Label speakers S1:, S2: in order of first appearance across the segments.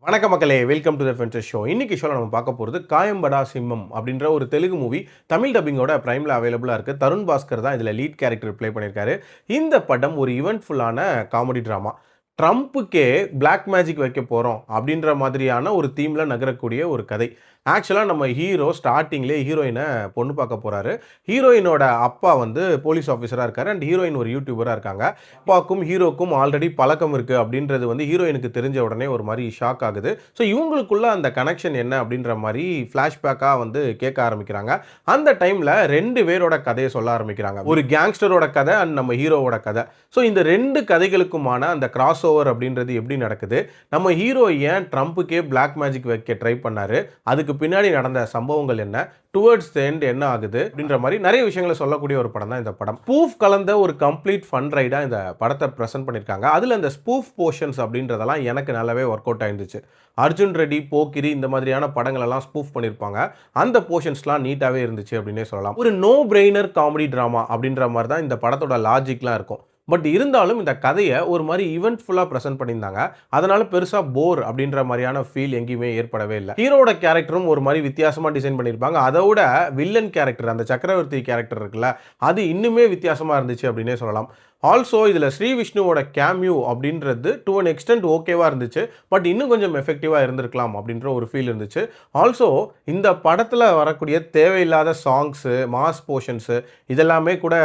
S1: வணக்கம் மக்களே, welcome to the fences show. இன்னைக்கு ஷோவில் நம்ம பார்க்க போகிறது காயம்படா சிம்மம் அப்படின்ற ஒரு தெலுங்கு மூவி. தமிழ் டப்பிங்கோட பிரைமில் அவைலபிளாக இருக்குது. தருண் பாஸ்கர் தான் இதில் லீட் கேரக்டர் ப்ளே பண்ணியிருக்காரு. இந்த படம் ஒரு இவெண்ட்ஃபுல்லான காமெடி ட்ராமா. ட்ரம்ப்புக்கே பிளாக் மேஜிக் வைக்க போகிறோம் அப்படின்ற மாதிரியான ஒரு தீமில் நகரக்கூடிய ஒரு கதை. ஆக்சுவலாக நம்ம ஹீரோ ஸ்டார்டிங்லேயே ஹீரோயினை பொண்ணு பார்க்க போகிறாரு. ஹீரோயினோட அப்பா வந்து போலீஸ் ஆஃபீஸராக இருக்கார் அண்ட் ஹீரோயின் ஒரு யூடியூபராக இருக்காங்க. அப்பாவுக்கும் ஹீரோக்கும் ஆல்ரெடி பழக்கம் இருக்குது அப்படின்றது வந்து ஹீரோயினுக்கு தெரிஞ்ச உடனே ஒரு மாதிரி ஷாக் ஆகுது. ஸோ இவங்களுக்குள்ள அந்த கனெக்ஷன் என்ன அப்படின்ற மாதிரி ஃப்ளாஷ்பேக்காக வந்து கேட்க ஆரம்பிக்கிறாங்க. அந்த டைமில் ரெண்டு பேரோட கதையை சொல்ல ஆரம்பிக்கிறாங்க. ஒரு கேங்ஸ்டரோட கதை அண்ட் நம்ம ஹீரோவோட கதை. ஸோ இந்த ரெண்டு கதைகளுக்குமான அந்த கிராஸ் ஓவர் அப்படின்றது எப்படி நடக்குது, நம்ம ஹீரோ ஏன் ட்ரம்ப்புக்கே பிளாக் மேஜிக் வைக்க ட்ரை பண்ணாரு, அதுக்கு பின்னாடி நடந்த சம்பவங்கள் என்ன, டுவர்ட்ஸ் தி எண்ட் என்ன ஆகுது அப்படின்ற மாதிரி நிறைய விஷயங்களை சொல்லக்கூடிய ஒரு படம் தான் இந்த படம். ஸ்பூஃப் கலந்த ஒரு கம்ப்ளீட் ஃபன் ரைடா இந்த படத்தை ப்ரெசென்ட் பண்ணியிருக்காங்க. அதில் இந்த ஸ்பூஃப் போர்ஷன்ஸ் அப்படின்றதெல்லாம் எனக்கு நல்லாவே ஒர்க் அவுட் ஆயிருந்துச்சு. அர்ஜுன் ரெட்டி, போக்கிரி இந்த மாதிரியான படங்கள் எல்லாம் ஸ்பூஃப் பண்ணியிருப்பாங்க. அந்த போர்ஷன்ஸ்லாம் நீட்டாகவே இருந்துச்சு அப்படின்னே சொல்லலாம். ஒரு நோ பிரெய்னர் காமெடி ட்ராமா அப்படின்ற மாதிரி தான் இந்த படத்தோட லாஜிக்லாம் இருக்கும். பட் இருந்தாலும் இந்த கதையை ஒரு மாதிரி ஈவெண்ட்ஃபுல்லாக ப்ரெசென்ட் பண்ணியிருந்தாங்க. அதனால பெருசாக போர் அப்படின்ற மாதிரியான ஃபீல் எங்கேயுமே ஏற்படவே இல்லை. ஹீரோட கேரக்டரும் ஒரு மாதிரி வித்தியாசமாக டிசைன் பண்ணியிருப்பாங்க. அதோட வில்லன் கேரக்டர், அந்த சக்கரவர்த்தி கேரக்டர் இருக்குல்ல, அது இன்னுமே வித்தியாசமாக இருந்துச்சு அப்படின்னே சொல்லலாம். ஆல்சோ இதில் ஸ்ரீ விஷ்ணுவோட கேமியூ அப்படின்றது டு அன் எக்ஸ்டென்ட் ஓகேவாக இருந்துச்சு. பட் இன்னும் கொஞ்சம் எஃபெக்டிவாக இருந்திருக்கலாம் அப்படின்ற ஒரு ஃபீல் இருந்துச்சு. ஆல்சோ இந்த படத்தில் வரக்கூடிய தேவையில்லாத சாங்ஸு, மாஸ் போர்ஷன்ஸு இதெல்லாமே கூட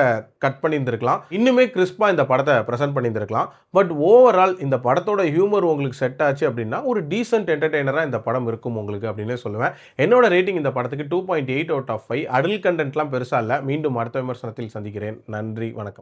S1: கட் பண்ணியிருந்திருக்கலாம். இன்னுமே கிறிஸ்பாக இந்த படத்தை ப்ரெசென்ட் பண்ணியிருந்திருக்கலாம். பட் ஓவரால் இந்த படத்தோட ஹியூமர் உங்களுக்கு செட் ஆச்சு அப்படின்னா ஒரு டீசென்ட் என்டர்டெய்னராக இந்த படம் இருக்கும் உங்களுக்கு அப்படின்னே சொல்லுவேன். என்னோட ரேட்டிங் இந்த படத்துக்கு 2.8 அவுட் ஆஃப் 5. அடல்ட் கண்டென்ட்லாம் பெருசாக இல்லை. மீண்டும் அடுத்த விமர்சனத்தில் சந்திக்கிறேன். நன்றி, வணக்கம்.